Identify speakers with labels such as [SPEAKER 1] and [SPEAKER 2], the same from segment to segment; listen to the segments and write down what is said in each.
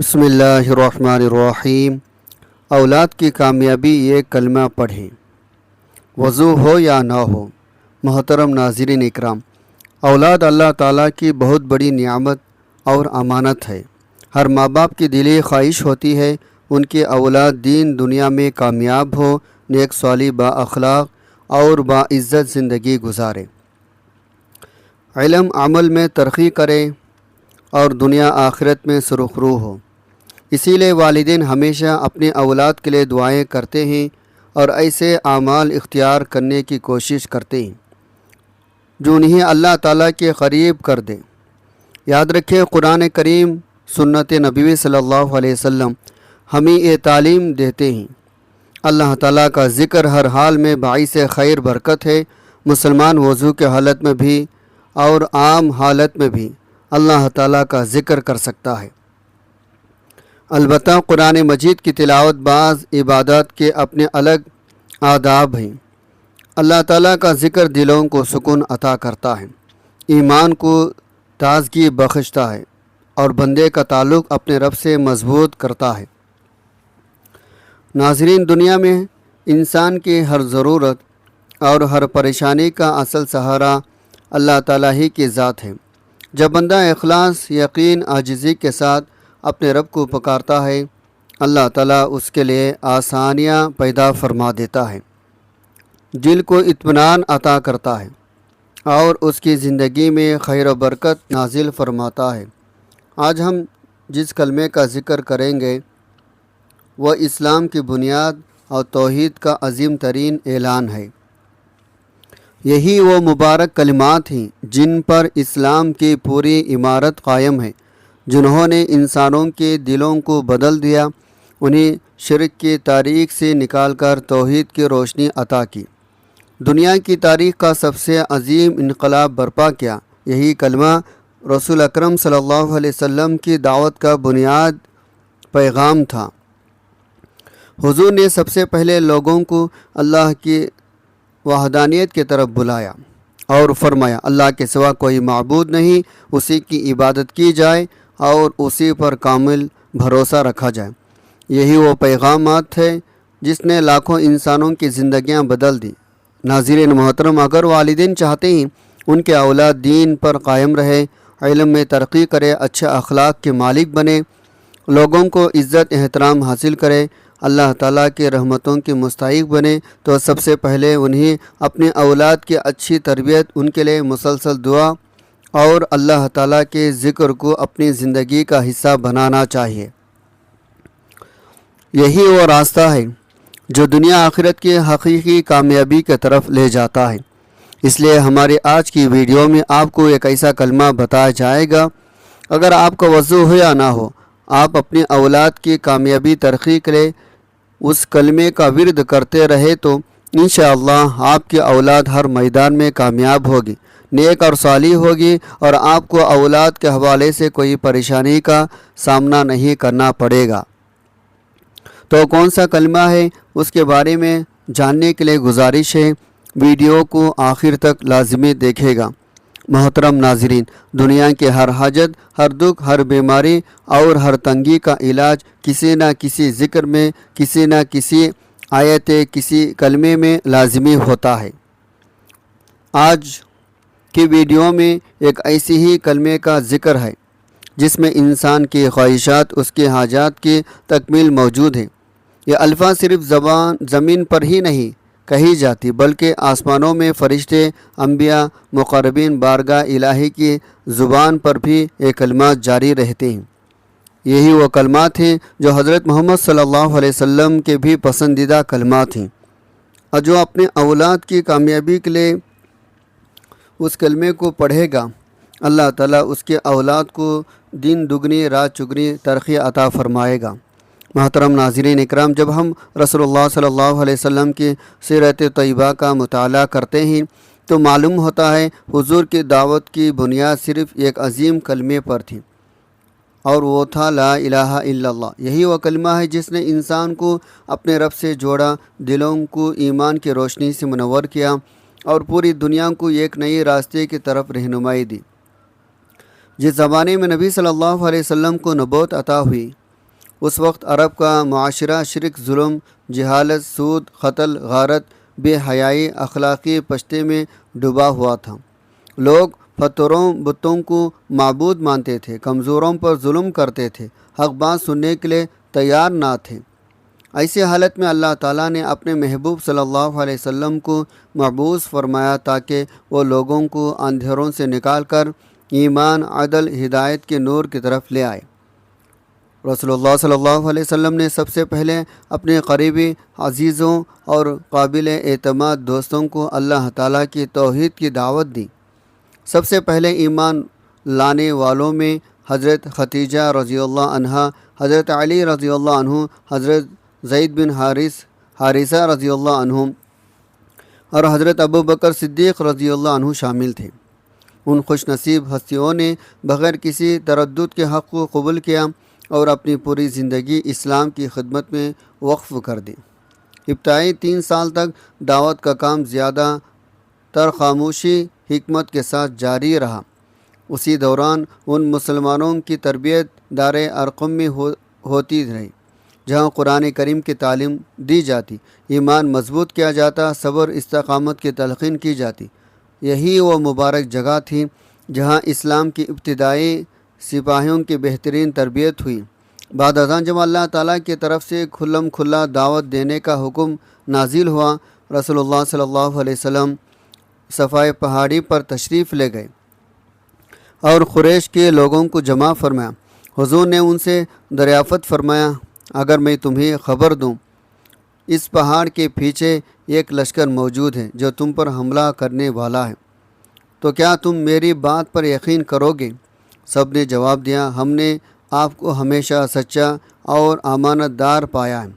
[SPEAKER 1] بسم اللہ الرحمن الرحیم۔ اولاد کی کامیابی یہ کلمہ پڑھیں، وضو ہو یا نہ ہو۔ محترم ناظرین اکرام، اولاد اللہ تعالیٰ کی بہت بڑی نعمت اور امانت ہے۔ ہر ماں باپ کی دلی خواہش ہوتی ہے ان کی اولاد دین دنیا میں کامیاب ہو، نیک صالح، با اخلاق اور با عزت زندگی گزارے، علم عمل میں ترقی کرے اور دنیا آخرت میں سرخرو ہو۔ اسی لیے والدین ہمیشہ اپنے اولاد کے لیے دعائیں کرتے ہیں اور ایسے اعمال اختیار کرنے کی کوشش کرتے ہیں جو انہیں اللہ تعالیٰ کے قریب کر دے۔ یاد رکھیں، قرآن کریم، سنت نبوی صلی اللہ علیہ وسلم ہمیں یہ تعلیم دیتے ہیں۔ اللہ تعالیٰ کا ذکر ہر حال میں باعث خیر برکت ہے۔ مسلمان وضو کے حالت میں بھی اور عام حالت میں بھی اللہ تعالیٰ کا ذکر کر سکتا ہے۔ البتہ قرآن مجید کی تلاوت بعض عبادات کے اپنے الگ آداب ہیں۔ اللہ تعالیٰ کا ذکر دلوں کو سکون عطا کرتا ہے، ایمان کو تازگی بخشتا ہے اور بندے کا تعلق اپنے رب سے مضبوط کرتا ہے۔ ناظرین، دنیا میں انسان کی ہر ضرورت اور ہر پریشانی کا اصل سہارا اللہ تعالیٰ ہی کی ذات ہے۔ جب بندہ اخلاص، یقین، عاجزی کے ساتھ اپنے رب کو پکارتا ہے، اللہ تعالیٰ اس کے لیے آسانیاں پیدا فرما دیتا ہے، دل کو اطمینان عطا کرتا ہے اور اس کی زندگی میں خیر و برکت نازل فرماتا ہے۔ آج ہم جس کلمے کا ذکر کریں گے وہ اسلام کی بنیاد اور توحید کا عظیم ترین اعلان ہے۔ یہی وہ مبارک کلمات ہیں جن پر اسلام کی پوری عمارت قائم ہے، جنہوں نے انسانوں کے دلوں کو بدل دیا، انہیں شرک کی تاریک سے نکال کر توحید کی روشنی عطا کی، دنیا کی تاریخ کا سب سے عظیم انقلاب برپا کیا۔ یہی کلمہ رسول اکرم صلی اللہ علیہ وسلم کی دعوت کا بنیاد پیغام تھا۔ حضور نے سب سے پہلے لوگوں کو اللہ کی وحدانیت کی طرف بلایا اور فرمایا، اللہ کے سوا کوئی معبود نہیں، اسی کی عبادت کی جائے اور اسی پر کامل بھروسہ رکھا جائے۔ یہی وہ پیغامات تھے جس نے لاکھوں انسانوں کی زندگیاں بدل دی۔ ناظرین محترم، اگر والدین چاہتے ہیں ان کے اولاد دین پر قائم رہے، علم میں ترقی کرے، اچھے اخلاق کے مالک بنے، لوگوں کو عزت احترام حاصل کرے، اللہ تعالیٰ کی رحمتوں کی مستحق بنے، تو سب سے پہلے انہیں اپنے اولاد کی اچھی تربیت، ان کے لیے مسلسل دعا اور اللہ تعالیٰ کے ذکر کو اپنی زندگی کا حصہ بنانا چاہیے۔ یہی وہ راستہ ہے جو دنیا آخرت کی حقیقی کامیابی کی طرف لے جاتا ہے۔ اس لیے ہمارے آج کی ویڈیو میں آپ کو ایک ایسا کلمہ بتایا جائے گا، اگر آپ کا وضو ہو یا نہ ہو، آپ اپنی اولاد کی کامیابی ترقی کے لیے اس کلمے کا ورد کرتے رہے تو انشاءاللہ آپ کی اولاد ہر میدان میں کامیاب ہوگی، نیک اور صالح ہوگی، اور آپ کو اولاد کے حوالے سے کوئی پریشانی کا سامنا نہیں کرنا پڑے گا۔ تو کون سا کلمہ ہے، اس کے بارے میں جاننے کے لیے گزارش ہے، ویڈیو کو آخر تک لازمی دیکھے گا۔ محترم ناظرین، دنیا کے ہر حاجت، ہر دکھ، ہر بیماری اور ہر تنگی کا علاج کسی نہ کسی ذکر میں، کسی نہ کسی آیت، کسی کلمے میں لازمی ہوتا ہے۔ آج کی ویڈیو میں ایک ایسی ہی کلمے کا ذکر ہے جس میں انسان کی خواہشات، اس کی حاجات کی تکمیل موجود ہے۔ یہ الفاظ صرف زمین پر ہی نہیں کہی جاتی، بلکہ آسمانوں میں فرشتے، انبیاء، مقربین، بارگاہ الہی کی زبان پر بھی یہ کلمات جاری رہتے ہیں۔ یہی وہ کلمات ہیں جو حضرت محمد صلی اللہ علیہ وسلم کے بھی پسندیدہ کلمات ہیں، اور جو اپنے اولاد کی کامیابی کے لیے اس کلمے کو پڑھے گا، اللہ تعالیٰ اس کے اولاد کو دن دگنی رات چگنی ترقی عطا فرمائے گا۔ محترم ناظرین اکرام، جب ہم رسول اللہ صلی اللہ علیہ وسلم کی سیرت طیبہ کا مطالعہ کرتے ہیں تو معلوم ہوتا ہے حضور کی دعوت کی بنیاد صرف ایک عظیم کلمے پر تھی، اور وہ تھا لا الہ الا اللہ۔ یہی وہ کلمہ ہے جس نے انسان کو اپنے رب سے جوڑا، دلوں کو ایمان کی روشنی سے منور کیا اور پوری دنیا کو ایک نئی راستے کی طرف رہنمائی دی۔ جس زمانے میں نبی صلی اللہ علیہ وسلم کو نبوت عطا ہوئی، اس وقت عرب کا معاشرہ شرک، ظلم، جہالت، سود، قتل، غارت، بے حیائی، اخلاقی پشتے میں ڈوبا ہوا تھا۔ لوگ پتھروں، بتوں کو معبود مانتے تھے، کمزوروں پر ظلم کرتے تھے، حق بات سننے کے لیے تیار نہ تھے۔ ایسی حالت میں اللہ تعالیٰ نے اپنے محبوب صلی اللہ علیہ وسلم کو مبعوث فرمایا تاکہ وہ لوگوں کو اندھیروں سے نکال کر ایمان، عدل، ہدایت کے نور کی طرف لے آئے۔ رسول اللہ صلی اللہ علیہ وسلم نے سب سے پہلے اپنے قریبی عزیزوں اور قابل اعتماد دوستوں کو اللہ تعالیٰ کی توحید کی دعوت دی۔ سب سے پہلے ایمان لانے والوں میں حضرت خدیجہ رضی اللہ عنہا، حضرت علی رضی اللہ عنہ، حضرت زید بن حارثہ رضی اللہ عنہ اور حضرت ابو بکر صدیق رضی اللہ عنہ شامل تھے۔ ان خوش نصیب ہستیوں نے بغیر کسی تردد کے حق کو قبول کیا اور اپنی پوری زندگی اسلام کی خدمت میں وقف کر دی۔ ابتدائی 3 سال تک دعوت کا کام زیادہ تر خاموشی، حکمت کے ساتھ جاری رہا۔ اسی دوران ان مسلمانوں کی تربیت دار ارقم میں ہوتی رہی جہاں قرآن کریم کی تعلیم دی جاتی، ایمان مضبوط کیا جاتا، صبر، استقامت کی تلقین کی جاتی۔ یہی وہ مبارک جگہ تھی جہاں اسلام کی ابتدائی سپاہیوں کی بہترین تربیت ہوئی۔ بعد ازاں جب اللہ تعالیٰ کی طرف سے کھلم کھلا دعوت دینے کا حکم نازل ہوا، رسول اللہ صلی اللہ علیہ وسلم صفائے پہاڑی پر تشریف لے گئے اور قریش کے لوگوں کو جمع فرمایا۔ حضور نے ان سے دریافت فرمایا، اگر میں تمہیں خبر دوں اس پہاڑ کے پیچھے ایک لشکر موجود ہے جو تم پر حملہ کرنے والا ہے، تو کیا تم میری بات پر یقین کرو گے؟ سب نے جواب دیا، ہم نے آپ کو ہمیشہ سچا اور امانت دار پایا ہے۔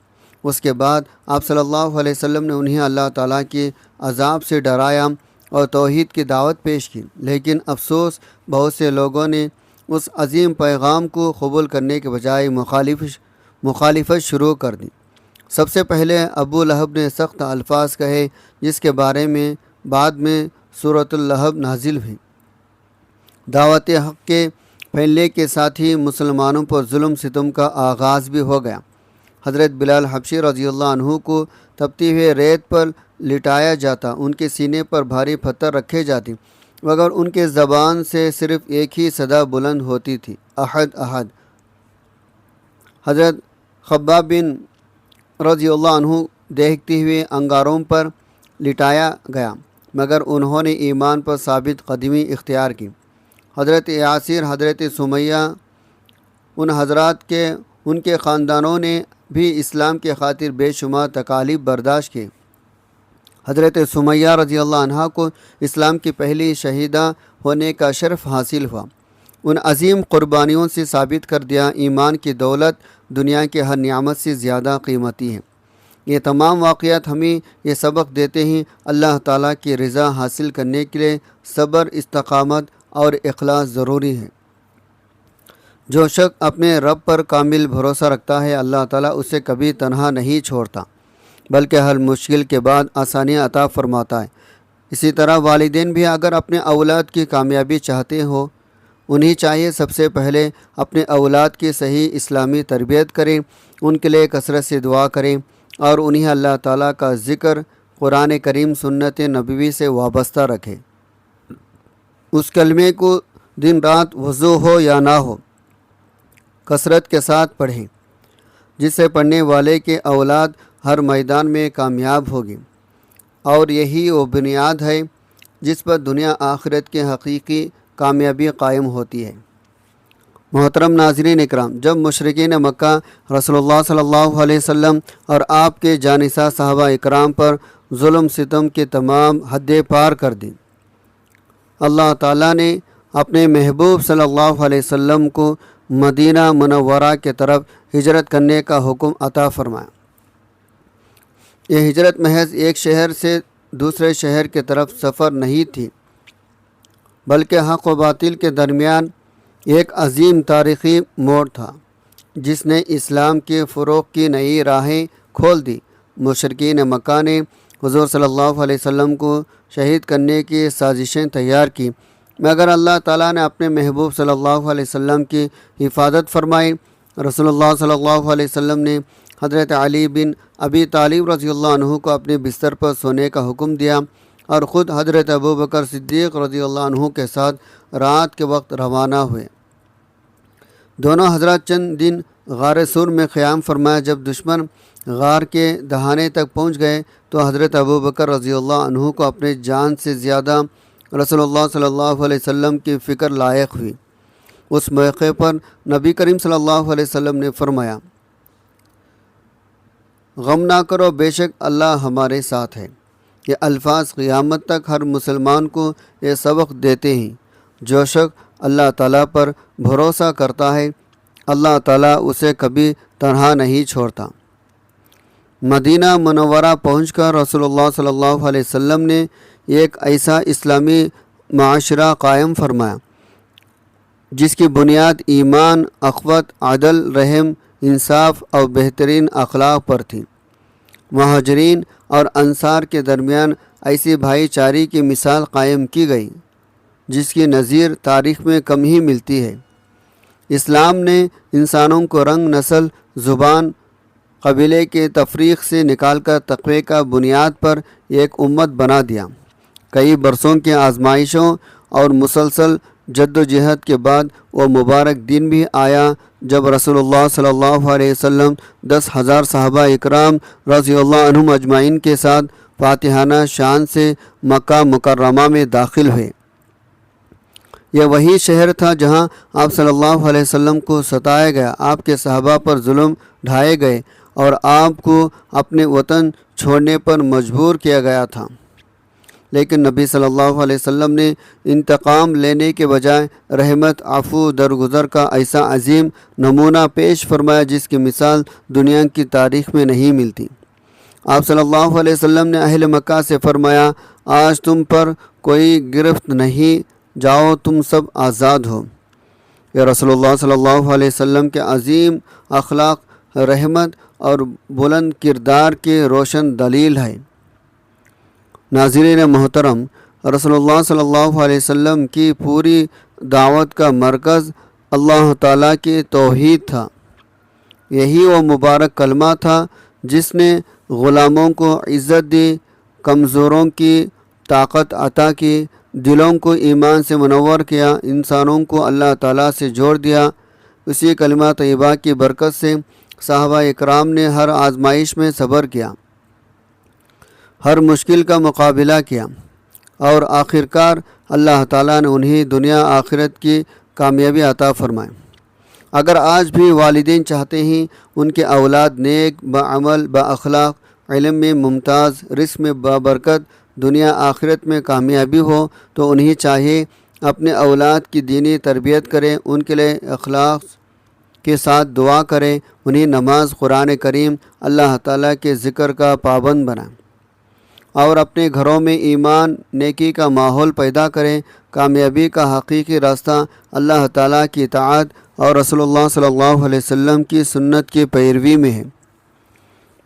[SPEAKER 1] اس کے بعد آپ صلی اللہ علیہ وسلم نے انہیں اللہ تعالیٰ کے عذاب سے ڈرایا اور توحید کی دعوت پیش کی، لیکن افسوس بہت سے لوگوں نے اس عظیم پیغام کو قبول کرنے کے بجائے مخالفت شروع کر دی۔ سب سے پہلے ابو لہب نے سخت الفاظ کہے، جس کے بارے میں بعد میں سورۃ اللہب نازل ہوئی۔ دعوت حق کے پھیلنے کے ساتھ ہی مسلمانوں پر ظلم ستم کا آغاز بھی ہو گیا۔ حضرت بلال حبشی رضی اللہ عنہ کو تپتی ہوئے ریت پر لٹایا جاتا، ان کے سینے پر بھاری پتھر رکھے جاتے، مگر ان کے زبان سے صرف ایک ہی صدا بلند ہوتی تھی، احد احد۔ حضرت خباب بن رضی اللہ عنہ دیکھتے ہوئے انگاروں پر لٹایا گیا، مگر انہوں نے ایمان پر ثابت قدمی اختیار کی۔ حضرت یاسر، حضرت سمیہ، ان حضرات کے ان کے خاندانوں نے بھی اسلام کے خاطر بے شمار تکالیف برداشت کی۔ حضرت سمیہ رضی اللہ عنہ کو اسلام کی پہلی شہیدہ ہونے کا شرف حاصل ہوا۔ ان عظیم قربانیوں سے ثابت کر دیا، ایمان کی دولت دنیا کے ہر نعمت سے زیادہ قیمتی ہے۔ یہ تمام واقعات ہمیں یہ سبق دیتے ہیں، اللہ تعالیٰ کی رضا حاصل کرنے کے لیے صبر، استقامت اور اخلاص ضروری ہے۔ جو شخص اپنے رب پر کامل بھروسہ رکھتا ہے، اللہ تعالیٰ اسے کبھی تنہا نہیں چھوڑتا، بلکہ ہر مشکل کے بعد آسانیاں عطا فرماتا ہے۔ اسی طرح والدین بھی اگر اپنے اولاد کی کامیابی چاہتے ہو، انہیں چاہیے سب سے پہلے اپنے اولاد کی صحیح اسلامی تربیت کریں، ان کے لیے کثرت سے دعا کریں اور انہیں اللہ تعالیٰ کا ذکر، قرآن کریم، سنت نبوی سے وابستہ رکھیں۔ اس کلمے کو دن رات وضو ہو یا نہ ہو کثرت کے ساتھ پڑھیں، جس سے پڑھنے والے کے اولاد ہر میدان میں کامیاب ہوگی، اور یہی وہ بنیاد ہے جس پر دنیا آخرت کی حقیقی کامیابی قائم ہوتی ہے۔ محترم ناظرین اکرام، جب مشرکین مکہ رسول اللہ صلی اللہ علیہ وسلم اور آپ کے جانثار صحابہ اکرام پر ظلم ستم کے تمام حدیں پار کر دیں، اللہ تعالیٰ نے اپنے محبوب صلی اللہ علیہ وسلم کو مدینہ منورہ کے طرف ہجرت کرنے کا حکم عطا فرمایا۔ یہ ہجرت محض ایک شہر سے دوسرے شہر کی طرف سفر نہیں تھی، بلکہ حق و باطل کے درمیان ایک عظیم تاریخی موڑ تھا جس نے اسلام کے فروغ کی نئی راہیں کھول دی۔ مشرکین مکہ نے حضور صلی اللہ علیہ وسلم کو شہید کرنے کی سازشیں تیار کی، مگر اللہ تعالیٰ نے اپنے محبوب صلی اللہ علیہ وسلم کی حفاظت فرمائی رسول اللہ صلی اللہ علیہ وسلم نے حضرت علی بن ابی طالب رضی اللہ عنہ کو اپنے بستر پر سونے کا حکم دیا اور خود حضرت ابو بکر صدیق رضی اللہ عنہ کے ساتھ رات کے وقت روانہ ہوئے۔ دونوں حضرات چند دن غار سور میں قیام فرمایا۔ جب دشمن غار کے دہانے تک پہنچ گئے تو حضرت ابو بکر رضی اللہ عنہ کو اپنے جان سے زیادہ رسول اللہ صلی اللہ علیہ وسلم کی فکر لاحق ہوئی۔ اس موقع پر نبی کریم صلی اللہ علیہ وسلم نے فرمایا، غم نہ کرو، بے شک اللہ ہمارے ساتھ ہے۔ یہ الفاظ قیامت تک ہر مسلمان کو یہ سبق دیتے ہیں، جو شخص اللہ تعالیٰ پر بھروسہ کرتا ہے اللہ تعالیٰ اسے کبھی تنہا نہیں چھوڑتا۔ مدینہ منورہ پہنچ کر رسول اللہ صلی اللہ علیہ وسلم نے ایک ایسا اسلامی معاشرہ قائم فرمایا جس کی بنیاد ایمان، اخوت، عدل، رحم، انصاف اور بہترین اخلاق پر تھی۔ مہاجرین اور انصار کے درمیان ایسی بھائی چارے کی مثال قائم کی گئی جس کی نظیر تاریخ میں کم ہی ملتی ہے۔ اسلام نے انسانوں کو رنگ، نسل، زبان، قبیلے کے تفریق سے نکال کر تقوی کا بنیاد پر ایک امت بنا دیا۔ کئی برسوں کی آزمائشوں اور مسلسل جد و جہد کے بعد وہ مبارک دن بھی آیا جب رسول اللہ صلی اللہ علیہ وسلم 10,000 صحابہ اکرام رضی اللہ عنہم اجمعین کے ساتھ فاتحانہ شان سے مکہ مکرمہ میں داخل ہوئے۔ یہ وہی شہر تھا جہاں آپ صلی اللہ علیہ وسلم کو ستایا گیا، آپ کے صحابہ پر ظلم ڈھائے گئے اور آپ کو اپنے وطن چھوڑنے پر مجبور کیا گیا تھا، لیکن نبی صلی اللہ علیہ وسلم نے انتقام لینے کے بجائے رحمت، عفو، درگزر کا ایسا عظیم نمونہ پیش فرمایا جس کی مثال دنیا کی تاریخ میں نہیں ملتی۔ آپ صلی اللہ علیہ وسلم نے اہل مکہ سے فرمایا، آج تم پر کوئی گرفت نہیں، جاؤ تم سب آزاد ہو۔ یہ رسول اللہ صلی اللہ علیہ وسلم کے عظیم اخلاق، رحمت اور بلند کردار کی روشن دلیل ہے۔ ناظرین محترم، رسول اللہ صلی اللہ علیہ وسلم کی پوری دعوت کا مرکز اللہ تعالیٰ کی توحید تھا۔ یہی وہ مبارک کلمہ تھا جس نے غلاموں کو عزت دی، کمزوروں کی طاقت عطا کی، دلوں کو ایمان سے منور کیا، انسانوں کو اللہ تعالیٰ سے جوڑ دیا۔ اسی کلمہ طیبہ کی برکت سے صحابہ اکرام نے ہر آزمائش میں صبر کیا، ہر مشکل کا مقابلہ کیا اور آخرکار اللہ تعالیٰ نے انہیں دنیا آخرت کی کامیابی عطا فرمائی۔ اگر آج بھی والدین چاہتے ہیں ان کے اولاد نیک، بعمل، بااخلاق، علم میں ممتاز، رزق میں بابرکت، دنیا آخرت میں کامیابی ہو، تو انہیں چاہیے اپنے اولاد کی دینی تربیت کریں، ان کے لیے اخلاق کے ساتھ دعا کریں، انہیں نماز، قرآن کریم، اللہ تعالیٰ کے ذکر کا پابند بنائیں اور اپنے گھروں میں ایمان، نیکی کا ماحول پیدا کریں۔ کامیابی کا حقیقی راستہ اللہ تعالیٰ کی اطاعت اور رسول اللہ صلی اللہ علیہ وسلم کی سنت کی پیروی میں ہے۔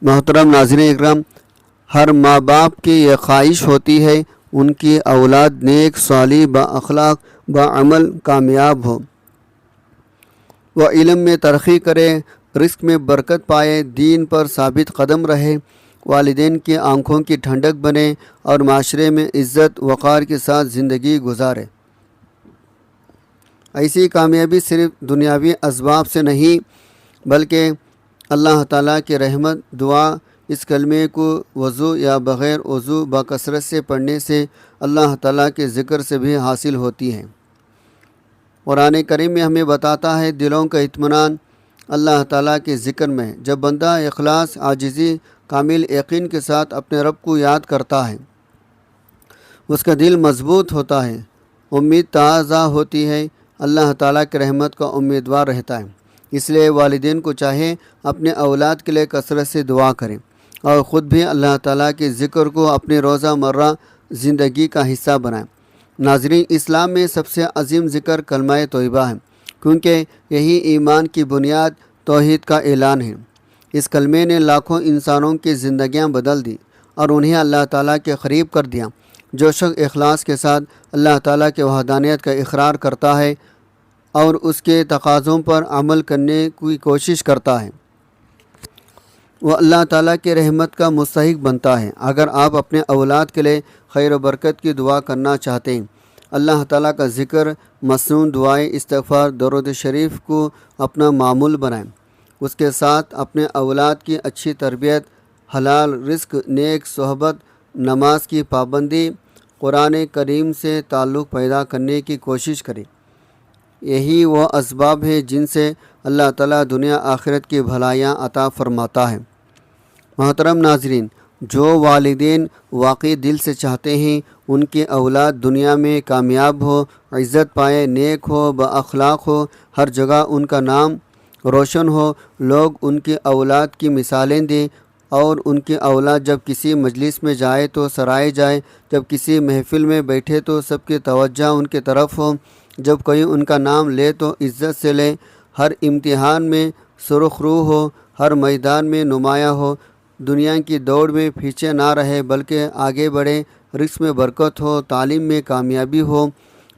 [SPEAKER 1] محترم ناظرین اکرام، ہر ماں باپ کی یہ خواہش ہوتی ہے ان کی اولاد نیک، صالح، با اخلاق، با عمل، کامیاب ہو، وہ علم میں ترقی کرے، رزق میں برکت پائے، دین پر ثابت قدم رہے، والدین کی آنکھوں کی ٹھنڈک بنے اور معاشرے میں عزت وقار کے ساتھ زندگی گزارے۔ ایسی کامیابی صرف دنیاوی اسباب سے نہیں بلکہ اللہ تعالیٰ کی رحمت، دعا، اس کلمے کو وضو یا بغیر وضو بکثرت سے پڑھنے سے، اللہ تعالیٰ کے ذکر سے بھی حاصل ہوتی ہے۔ قرآن کریم میں ہمیں بتاتا ہے دلوں کا اطمینان اللہ تعالیٰ کے ذکر میں۔ جب بندہ اخلاص، عاجزی، کامل یقین کے ساتھ اپنے رب کو یاد کرتا ہے، اس کا دل مضبوط ہوتا ہے، امید تازہ ہوتی ہے، اللہ تعالیٰ کی رحمت کا امیدوار رہتا ہے۔ اس لیے والدین کو چاہے اپنے اولاد کے لیے کثرت سے دعا کریں اور خود بھی اللہ تعالیٰ کے ذکر کو اپنی روزہ مرہ زندگی کا حصہ بنائیں۔ ناظرین، اسلام میں سب سے عظیم ذکر کلمہ طیبہ ہے، کیونکہ یہی ایمان کی بنیاد توحید کا اعلان ہے۔ اس کلمے نے لاکھوں انسانوں کی زندگیاں بدل دی اور انہیں اللہ تعالیٰ کے قریب کر دیا۔ جو شخص اخلاص کے ساتھ اللہ تعالیٰ کے وحدانیت کا اقرار کرتا ہے، اور اس کے تقاضوں پر عمل کرنے کی کوشش کرتا ہے، وہ اللہ تعالیٰ کے رحمت کا مستحق بنتا ہے۔ اگر آپ اپنے اولاد کے لیے خیر و برکت کی دعا کرنا چاہتے ہیں، اللہ تعالیٰ کا ذکر، مسنون دعائیں، استغفار، درود شریف کو اپنا معمول بنائیں۔ اس کے ساتھ اپنے اولاد کی اچھی تربیت، حلال رزق، نیک صحبت، نماز کی پابندی، قرآن کریم سے تعلق پیدا کرنے کی کوشش کریں۔ یہی وہ اسباب ہیں جن سے اللہ تعالیٰ دنیا آخرت کی بھلائیاں عطا فرماتا ہے۔ محترم ناظرین، جو والدین واقعی دل سے چاہتے ہیں ان کی اولاد دنیا میں کامیاب ہو، عزت پائے، نیک ہو، با اخلاق ہو، ہر جگہ ان کا نام روشن ہو، لوگ ان کی اولاد کی مثالیں دیں، اور ان کی اولاد جب کسی مجلس میں جائے تو سرائے جائے، جب کسی محفل میں بیٹھے تو سب کی توجہ ان کی طرف ہو، جب کوئی ان کا نام لے تو عزت سے لے، ہر امتحان میں سرخ رو ہو، ہر میدان میں نمایاں ہو، دنیا کی دوڑ میں پیچھے نہ رہے بلکہ آگے بڑھے، رزق میں برکت ہو، تعلیم میں کامیابی ہو،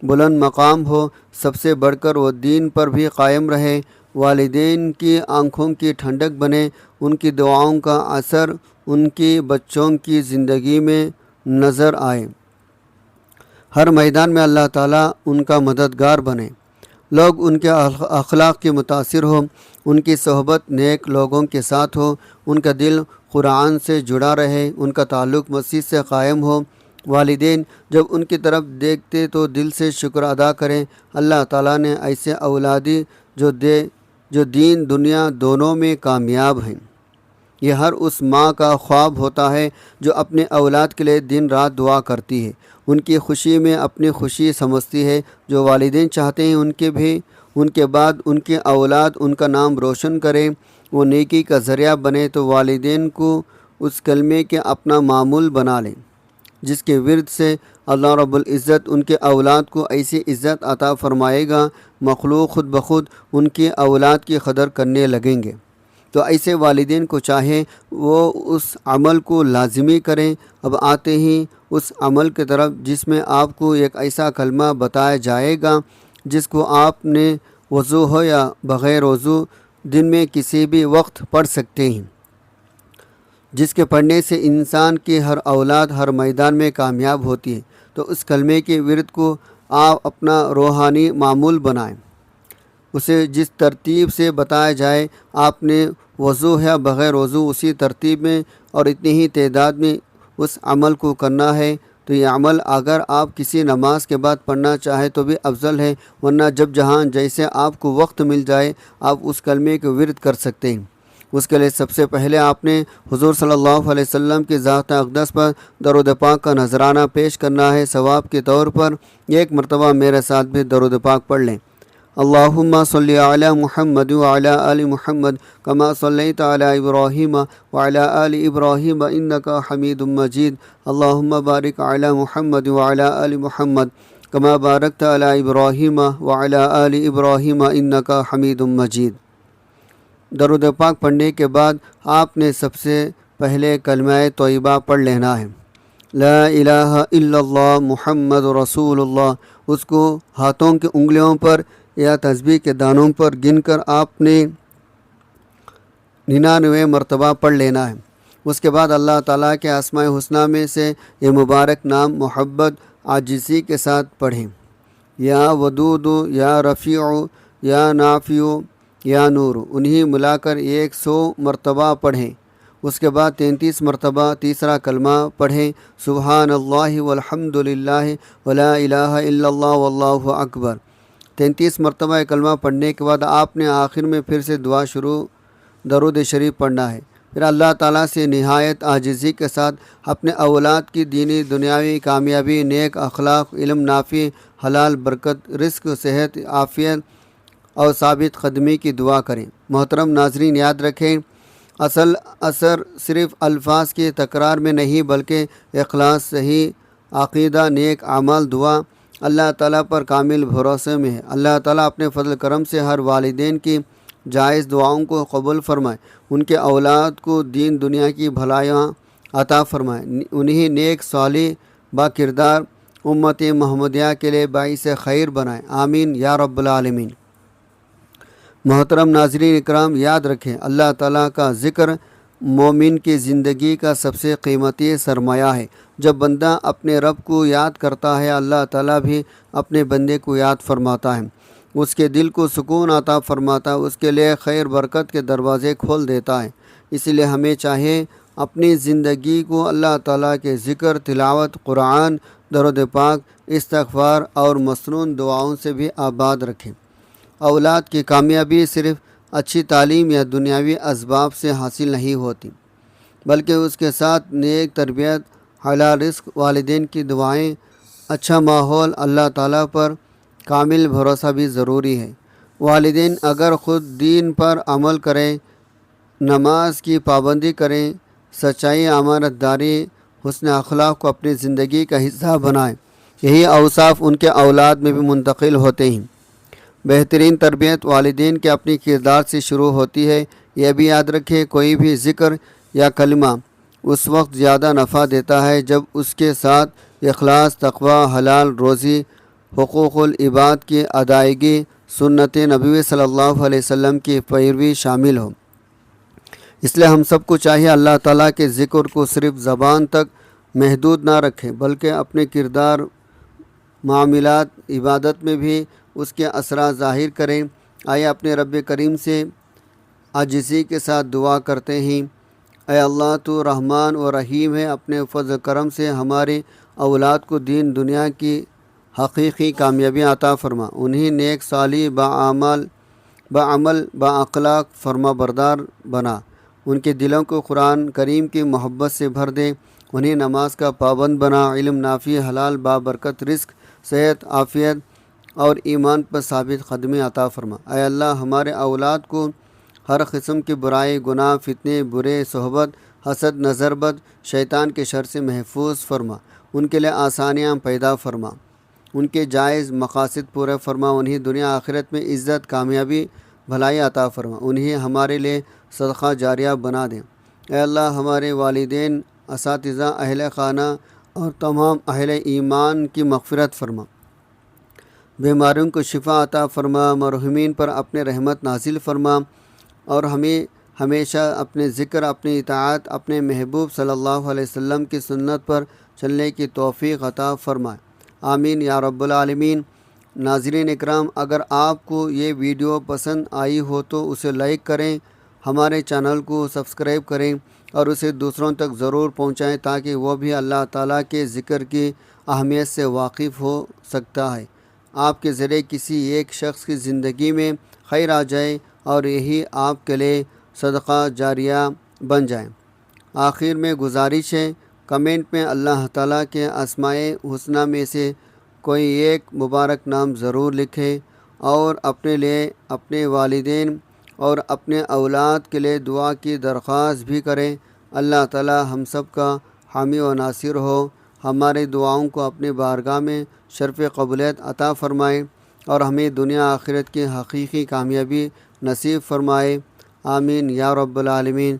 [SPEAKER 1] بلند مقام ہو، سب سے بڑھ کر وہ دین پر بھی قائم رہے، والدین کی آنکھوں کی ٹھنڈک بنے، ان کی دعاؤں کا اثر ان کی بچوں کی زندگی میں نظر آئے، ہر میدان میں اللہ تعالیٰ ان کا مددگار بنے، لوگ ان کے اخلاق کی متاثر ہو، ان کی صحبت نیک لوگوں کے ساتھ ہو، ان کا دل قرآن سے جڑا رہے، ان کا تعلق مسجد سے قائم ہو، والدین جب ان کی طرف دیکھتے تو دل سے شکر ادا کریں۔ اللہ تعالیٰ نے ایسے اولادی جو دین دنیا دونوں میں کامیاب ہیں۔ یہ ہر اس ماں کا خواب ہوتا ہے جو اپنے اولاد کے لیے دن رات دعا کرتی ہے، ان کی خوشی میں اپنی خوشی سمجھتی ہے۔ جو والدین چاہتے ہیں ان کے بعد ان کی اولاد ان کا نام روشن کرے، وہ نیکی کا ذریعہ بنے، تو والدین کو اس کلمے کے اپنا معمول بنا لیں جس کے ورد سے اللہ رب العزت ان کے اولاد کو ایسی عزت عطا فرمائے گا، مخلوق خود بخود ان کی اولاد کی قدر کرنے لگیں گے۔ تو ایسے والدین کو چاہے وہ اس عمل کو لازمی کریں۔ اب آتے ہی اس عمل کی طرف جس میں آپ کو ایک ایسا کلمہ بتایا جائے گا جس کو آپ نے وضو ہو یا بغیر وضو دن میں کسی بھی وقت پڑھ سکتے ہیں، جس کے پڑھنے سے انسان کی ہر اولاد ہر میدان میں کامیاب ہوتی ہے۔ تو اس کلمے کے ورد کو آپ اپنا روحانی معمول بنائیں، اسے جس ترتیب سے بتایا جائے، آپ نے وضو ہے بغیر وضو اسی ترتیب میں اور اتنی ہی تعداد میں اس عمل کو کرنا ہے۔ تو یہ عمل اگر آپ کسی نماز کے بعد پڑھنا چاہیں تو بھی افضل ہے، ورنہ جب جہاں جیسے آپ کو وقت مل جائے آپ اس کلمے کے ورد کر سکتے ہیں۔ اس کے لیے سب سے پہلے آپ نے حضور صلی اللہ علیہ وسلم کی ذات اقدس پر درود پاک کا نذرانہ پیش کرنا ہے ثواب کے طور پر۔ ایک مرتبہ میرے ساتھ بھی درود پاک پڑھ لیں۔ اللہم صلی علی محمد وعلی آل محمد کما صلیت علی ابراہیم وعلی آل ابراہیم انکا حمید مجید۔ اللہم بارک علی محمد وعلی آل محمد کما بارکت علی ابراہیم وعلی آل ابراہیم انکا حمید مجید۔ درود پاک پڑھنے کے بعد آپ نے سب سے پہلے کلمہ طیبہ پڑھ لینا ہے، لا الہ الا اللہ محمد رسول اللہ۔ اس کو ہاتھوں کی انگلیوں پر یا تسبیح کے دانوں پر گن کر آپ نے 99 مرتبہ پڑھ لینا ہے۔ اس کے بعد اللہ تعالیٰ کے اسماء الحسنی میں سے یہ مبارک نام محبت عاجزی کے ساتھ پڑھیں، یا ودود، یا رفیع، یا نافع، یا نور، انہیں ملا کر 100 مرتبہ پڑھیں۔ اس کے بعد 33 مرتبہ تیسرا کلمہ پڑھیں، سبحان اللہ والحمد للہ ولا الہ الا اللہ واللہ اکبر۔ 33 مرتبہ کلمہ پڑھنے کے بعد آپ نے آخر میں پھر سے دعا شروع درود شریف پڑھنا ہے۔ پھر اللہ تعالیٰ سے نہایت عاجزی کے ساتھ اپنے اولاد کی دینی دنیاوی کامیابی، نیک اخلاق، علم نافع، حلال برکت، رزق، صحت، عافیت اور ثابت قدمی کی دعا کریں۔ محترم ناظرین، یاد رکھیں اصل اثر صرف الفاظ کی تکرار میں نہیں بلکہ اخلاص، صحیح عقیدہ، نیک اعمال، دعا اللہ تعالیٰ پر کامل بھروسے میں ہے۔ اللہ تعالیٰ اپنے فضل کرم سے ہر والدین کی جائز دعاؤں کو قبول فرمائے، ان کے اولاد کو دین دنیا کی بھلائیاں عطا فرمائے، انہیں نیک صالح با کردار امت محمدیہ کے لیے باعث خیر بنائے، آمین یا رب العالمین۔ محترم ناظرین اکرام، یاد رکھیں اللہ تعالیٰ کا ذکر مومن کی زندگی کا سب سے قیمتی سرمایہ ہے۔ جب بندہ اپنے رب کو یاد کرتا ہے، اللہ تعالیٰ بھی اپنے بندے کو یاد فرماتا ہے، اس کے دل کو سکون عطا فرماتا ہے، اس کے لیے خیر برکت کے دروازے کھول دیتا ہے۔ اس لیے ہمیں چاہیے اپنی زندگی کو اللہ تعالیٰ کے ذکر، تلاوت قرآن، درود پاک، استغفار اور مسنون دعاؤں سے بھی آباد رکھیں۔ اولاد کی کامیابی صرف اچھی تعلیم یا دنیاوی اسباب سے حاصل نہیں ہوتی، بلکہ اس کے ساتھ نیک تربیت، حلال رزق، والدین کی دعائیں، اچھا ماحول، اللہ تعالیٰ پر کامل بھروسہ بھی ضروری ہے۔ والدین اگر خود دین پر عمل کریں، نماز کی پابندی کریں، سچائی، امانت داری، حسن اخلاق کو اپنی زندگی کا حصہ بنائیں، یہی اوصاف ان کے اولاد میں بھی منتقل ہوتے ہیں۔ بہترین تربیت والدین کے اپنی کردار سے شروع ہوتی ہے۔ یہ بھی یاد رکھیں کوئی بھی ذکر یا کلمہ اس وقت زیادہ نفع دیتا ہے جب اس کے ساتھ اخلاص، تقوی، حلال روزی، حقوق العباد کی ادائیگی، سنت نبوی صلی اللہ علیہ وسلم کی پیروی شامل ہو۔ اس لیے ہم سب کو چاہیے اللہ تعالیٰ کے ذکر کو صرف زبان تک محدود نہ رکھیں، بلکہ اپنے کردار، معاملات، عبادت میں بھی اس کے اثرات ظاہر کریں۔ آئے اپنے رب کریم سے عاجزی کے ساتھ دعا کرتے ہیں، اے اللہ تو رحمان و رحیم ہے، اپنے فضل کرم سے ہمارے اولاد کو دین دنیا کی حقیقی کامیابی عطا فرما، انہیں نیک صالح، بعمل بااخلاق فرما بردار بنا، ان کے دلوں کو قرآن کریم کی محبت سے بھر دے، انہیں نماز کا پابند بنا، علم نافع، حلال بابرکت رزق، صحت، عافیت اور ایمان پر ثابت قدمی عطا فرما۔ اے اللہ ہمارے اولاد کو ہر قسم کی برائی، گناہ، فتنے، برے صحبت، حسد، نظر بد، شیطان کے شر سے محفوظ فرما، ان کے لیے آسانیاں پیدا فرما، ان کے جائز مقاصد پورے فرما، انہیں دنیا آخرت میں عزت، کامیابی، بھلائی عطا فرما، انہیں ہمارے لیے صدقہ جاریہ بنا دیں۔ اے اللہ ہمارے والدین، اساتذہ، اہل خانہ اور تمام اہل ایمان کی مغفرت فرما، بیماروں کو شفا عطا فرما، مرحومین پر اپنے رحمت نازل فرما، اور ہمیں ہمیشہ اپنے ذکر، اپنی اطاعت، اپنے محبوب صلی اللہ علیہ وسلم کی سنت پر چلنے کی توفیق عطا فرمائے، آمین یا رب العالمین۔ ناظرین اکرام، اگر آپ کو یہ ویڈیو پسند آئی ہو تو اسے لائک کریں، ہمارے چینل کو سبسکرائب کریں اور اسے دوسروں تک ضرور پہنچائیں تاکہ وہ بھی اللہ تعالیٰ کے ذکر کی اہمیت سے واقف ہو سکتا ہے۔ آپ کے ذریعے کسی ایک شخص کی زندگی میں خیر آ جائے اور یہی آپ کے لیے صدقہ جاریہ بن جائے۔ آخر میں گزارش ہے، کمنٹ میں اللہ تعالیٰ کے اسماء حسنہ میں سے کوئی ایک مبارک نام ضرور لکھیں اور اپنے لیے، اپنے والدین اور اپنے اولاد کے لیے دعا کی درخواست بھی کریں۔ اللہ تعالیٰ ہم سب کا حامی و ناصر ہو، ہمارے دعاؤں کو اپنے بارگاہ میں شرف قبولیت عطا فرمائے اور ہمیں دنیا آخرت کی حقیقی کامیابی نصیب فرمائے، آمین یا رب العالمین۔